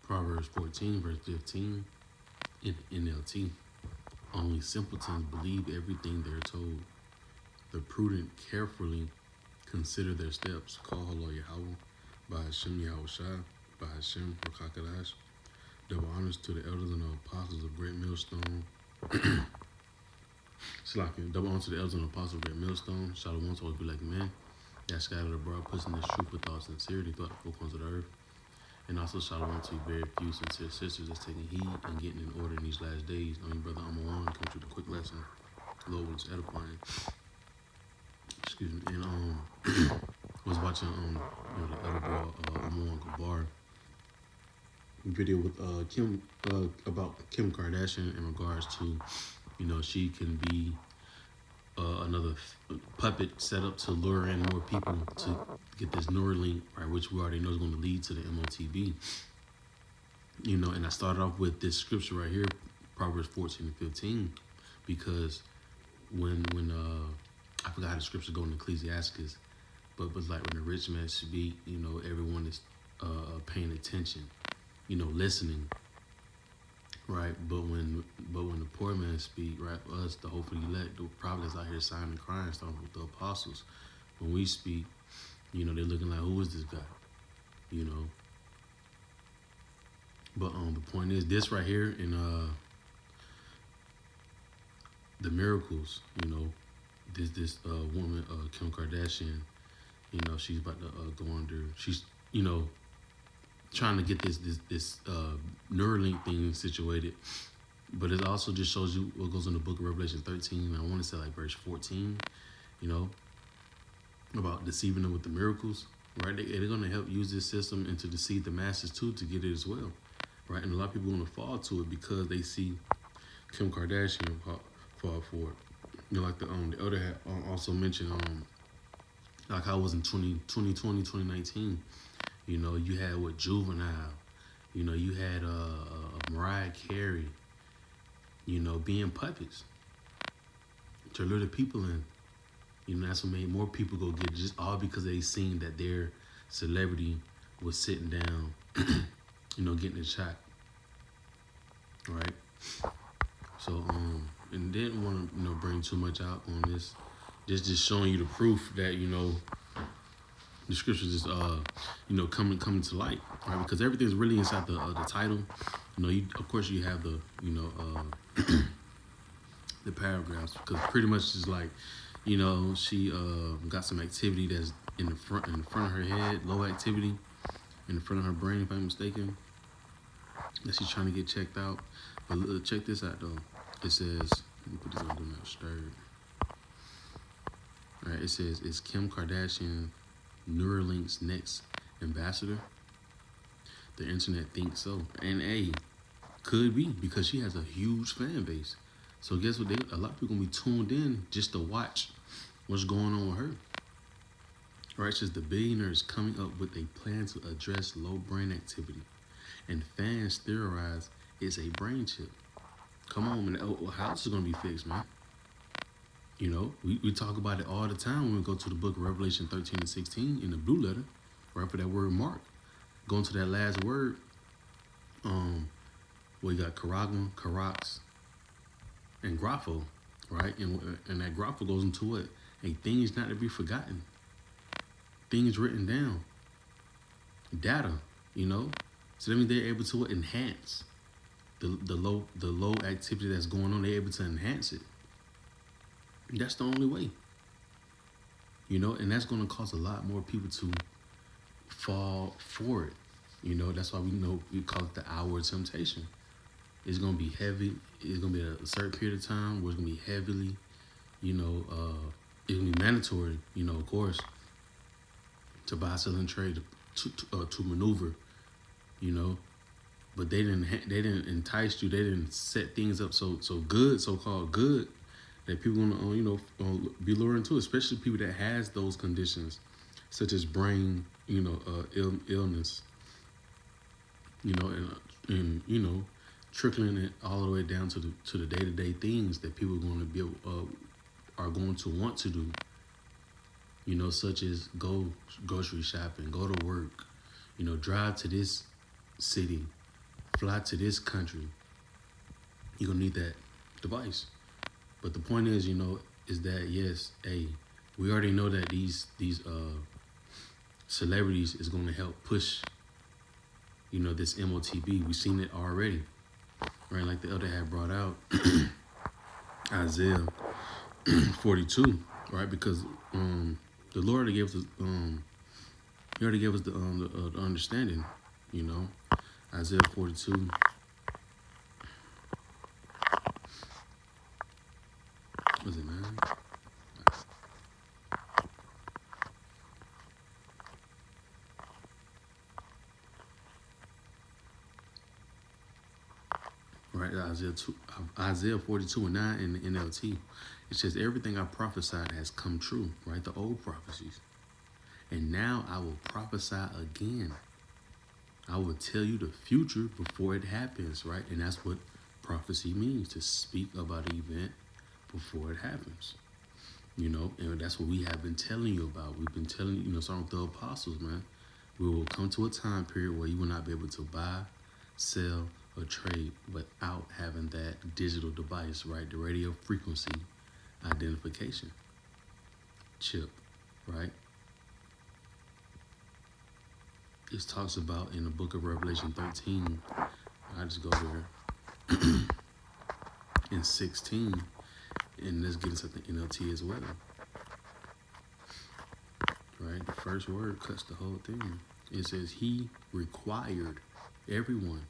Proverbs 14, verse 15, in NLT. Only simpletons believe everything they're told. The prudent carefully consider their steps. Call Halo Yahweh, by Hashem Yahushua, by Hashem Rakakadash. Double honors to the elders and the apostles of Great Millstone. Slacking. Double honors to the elders and the apostles of Great Millstone. Shalom to always be like men that scattered abroad, pushing this truth with all sincerity throughout the four corners of the earth. And also shalom to very few sincere sisters that's taking heed and getting in order in these last days. I mean, brother, I'm on come through the quick lesson. Lord was edifying. Excuse me. And was watching the other girl, Amon Gabar video with Kim about Kim Kardashian in regards to, she can be another puppet set up to lure in more people to get this Neuralink, right, which we already know is going to lead to the MOTB. And I started off with this scripture right here, Proverbs 14 and 15, because when I forgot how the scripture go in Ecclesiastes, but like when the rich man speak, everyone is paying attention, listening, right? But when the poor man speak, right, for us, the hopefully elect, the prophets out here sighing and crying, starting with the apostles. When we speak, they're looking like, who is this guy? But the point is, this right here in the miracles, this woman, Kim Kardashian, she's about to go under. She's trying to get this Neuralink thing situated, but it also just shows you what goes in the book of Revelation 13. I want to say like verse 14, about deceiving them with the miracles, right? They're going to help use this system and to deceive the masses too, to get it as well, right? And a lot of people are going to fall to it because they see Kim Kardashian fall for it. Like the elder had also mentioned, like how it was in 2020, 2019. You had what Juvenile, you had Mariah Carey, being puppets to lure the people in. That's what made more people go get it, just all because they seen that their celebrity was sitting down, getting a shot, right? So, and didn't want to, bring too much out on this. Just showing you the proof that, the scriptures is, coming to light, right? Because everything's really inside the title. Of course you have the, the paragraphs, because pretty much it's like, she got some activity that's in the front of her head, low activity in the front of her brain, if I'm mistaken, that she's trying to get checked out. But check this out though. It says, let me put this on Do Not Disturb. All right, it says, is Kim Kardashian Neuralink's next ambassador? The internet thinks so, and could be, because she has a huge fan base. So guess what? A lot of people gonna be tuned in just to watch what's going on with her. Right? It says the billionaire is coming up with a plan to address low brain activity, and fans theorize it's a brain chip. Come on, man. How this is gonna be fixed, man? We talk about it all the time when we go to the book of Revelation 13 and 16 in the blue letter, right, for that word mark. Going to that last word, we got Karagma, Karax, and Grapho, right? And that Grapho goes into what? A thing is not to be forgotten. Things written down. Data, So that means they're able to enhance the low activity that's going on. They're able to enhance it. That's the only way. And that's going to cause a lot more people to fall for it. That's why we call it the hour of temptation. It's going to be heavy. It's going to be a certain period of time where it's going to be heavily, it's going to be mandatory, of course, to buy, sell, and trade, to maneuver, But they didn't entice you. They didn't set things up so good, so-called good, that people gonna be lured into, especially people that has those conditions, such as brain, illness, and trickling it all the way down to the day-to-day things that people are going to be are going to want to do. Such as go grocery shopping, go to work, drive to this city, fly to this country, you're gonna need that device. But the point is, is that yes, hey, we already know that these celebrities is gonna help push, this MOTB. We've seen it already, right? Like the elder had brought out Isaiah 42, right? Because the Lord already gave us He already gave us the understanding, Isaiah 42. Was it 9? Right, Isaiah 42 and 9 in the NLT. It says, everything I prophesied has come true, right? The old prophecies. And now I will prophesy again. I will tell you the future before it happens, right? And that's what prophecy means, to speak about an event before it happens. And that's what we have been telling you about. We've been telling you, starting with the apostles, man. We will come to a time period where you will not be able to buy, sell, or trade without having that digital device, right? The radio frequency identification chip, right? It talks about in the book of Revelation 13, I just go there, in 16, and let's get into the NLT as well. Right? The first word cuts the whole thing. It says he required everyone,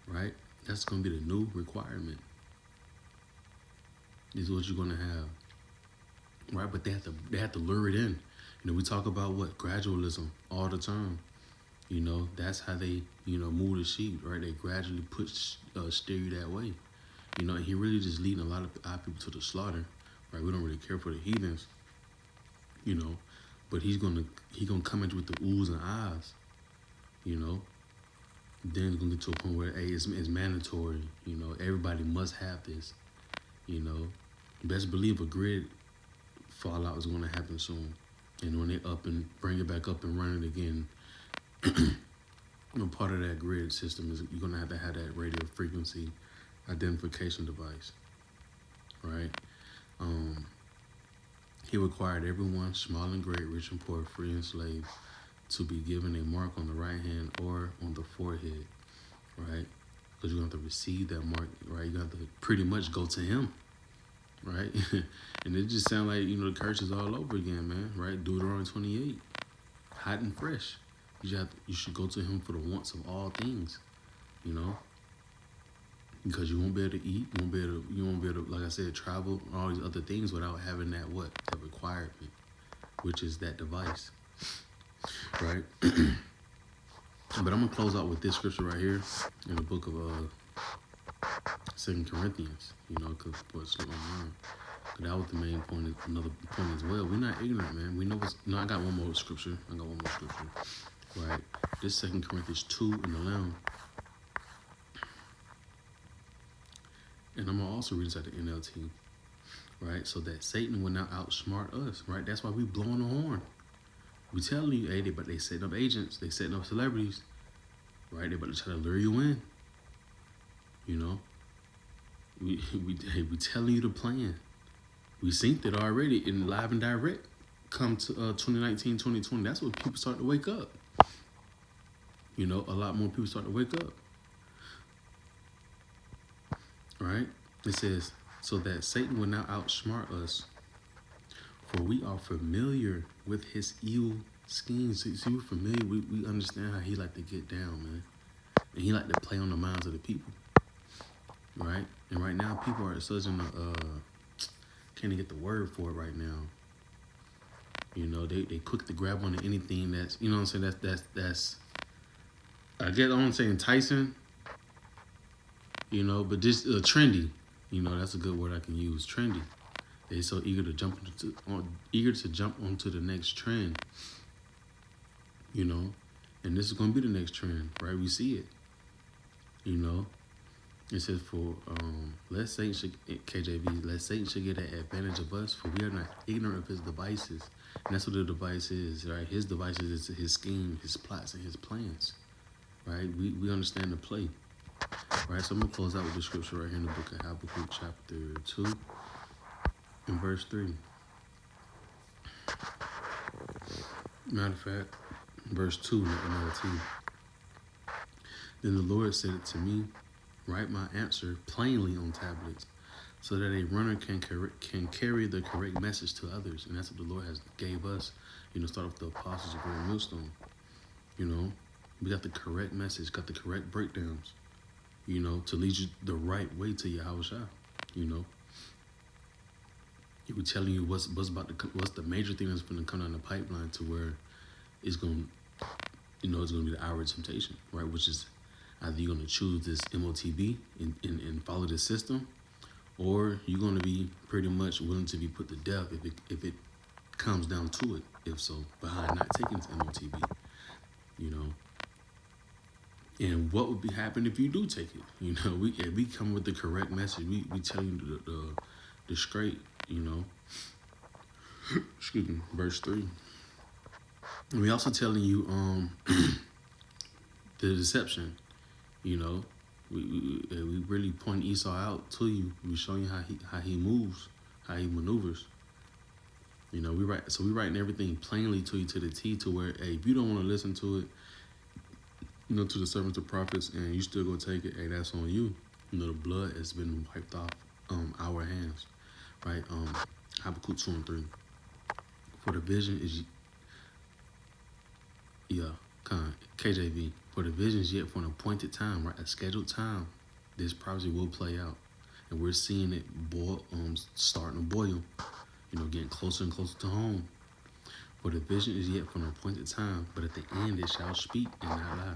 right? That's going to be the new requirement. Is what you're going to have, right? But they have to lure it in. We talk about what gradualism all the time. That's how they move the sheep, right? They gradually steer you that way. And he really just leading a lot of our people to the slaughter, right? We don't really care for the heathens, but he's gonna come in with the oohs and ahs, Then it's gonna get to a point where it's mandatory, everybody must have this, Best believe a grid fallout is gonna happen soon, and when they up and bring it back up and run it again, part of that grid system is you're gonna have that radio frequency identification device, right? He required everyone, small and great, rich and poor, free and slave, to be given a mark on the right hand or on the forehead, right? Because you're going to have to receive that mark, right? You're going to have to pretty much go to him, right? And it just sounds like, the curse is all over again, man, right? Deuteronomy 28, hot and fresh. You should go to him for the wants of all things, because you won't be able to eat, you won't be able to, like I said, travel, all these other things without having that requirement, which is that device, right? But I'm gonna close out with this scripture right here in the book of 2 Corinthians, because what's going on. But that was the main point, another point as well. We're not ignorant, man. We know I got one more scripture. Right? This 2 Corinthians 2 and 11. And I'm going to also read this at the NLT, right? So that Satan will not outsmart us, right? That's why we blowing the horn. We telling you, hey, but they setting up agents, they setting up celebrities, right? They about to try to lure you in, We telling you the plan. We synced it already in live and direct. Come to 2019, 2020. That's when people start to wake up. A lot more people start to wake up. Right? It says, so that Satan will not outsmart us, for we are familiar with his evil schemes. See, we're familiar. We understand how he like to get down, man. And he like to play on the minds of the people. Right? And right now, people are such in can't get the word for it right now. They quick to grab onto anything that's, what I'm saying, that's I guess I won't say enticing, but just trendy. That's a good word I can use. Trendy. They're so eager to jump onto the next trend. And this is going to be the next trend, right? We see it. It says for lest Satan should get an advantage of us, for we are not ignorant of his devices. And that's what the device is, right? His devices is his scheme, his plots, and his plans. Right? We understand the play. Right, so I'm gonna close out with the scripture right here in the book of Habakkuk, chapter 2, and verse 3. Matter of fact, verse 2 in the NLT. Then the Lord said to me, write my answer plainly on tablets, so that a runner can carry the correct message to others. And that's what the Lord has gave us. Start with the apostles of Great Millstone. We got the correct message, got the correct breakdowns, to lead you the right way to Yahweh Shah. We're telling you what's the major thing that's going to come down the pipeline to where it's going it's going to be the hour of temptation, right? Which is either you're going to choose this MOTB and follow this system, or you're going to be pretty much willing to be put to death if it comes down to it. If so, behind not taking this MOTB, And what would be happen if you do take it? We come with the correct message. We tell you the straight, Excuse me, verse 3. And we also telling you the deception, We really point Esau out to you. We showing you how he moves, how he maneuvers. We writing everything plainly to you to the T, to where, hey, if you don't want to listen to it, to the servants of prophets, and you still go take it, hey, that's on you. The blood has been wiped off our hands, right? Habakkuk 2 and 3. For the vision is, KJV. For the vision is yet for an appointed time, right? A scheduled time. This prophecy will play out, and we're seeing it starting to boil. Getting closer and closer to home. For the vision is yet for an appointed time, but at the end it shall speak and not lie.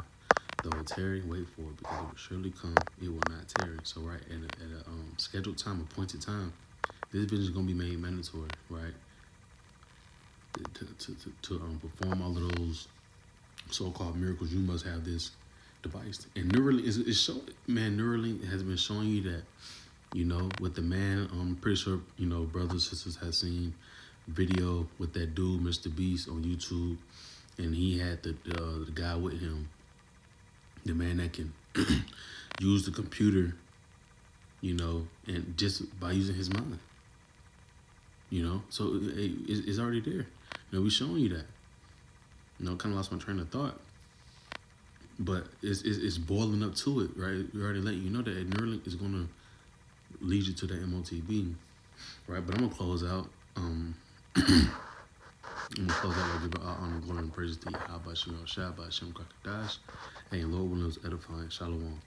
Though it tarry, wait for it, because it will surely come, it will not tarry. So, right, at a scheduled time, appointed time, this vision is going to be made mandatory, right? To perform all of those so-called miracles, you must have this device. And Neuralink Neuralink has been showing you that, with the man, I'm pretty sure, brothers and sisters have seen video with that dude, Mr. Beast, on YouTube, and he had the guy with him, the man that can use the computer, and just by using his mind, so it's already there. We're showing you that. Kind of lost my train of thought, but it's boiling up to it, right? We already let you know that Neuralink is going to lead you to the MOTB, right? But I'm gonna close out. I'm gonna close out by giving all honor, glory, and praise to Yahweh Shem Shah by Kim Kardashian. Hey, Lord willing, was edifying. Shalom.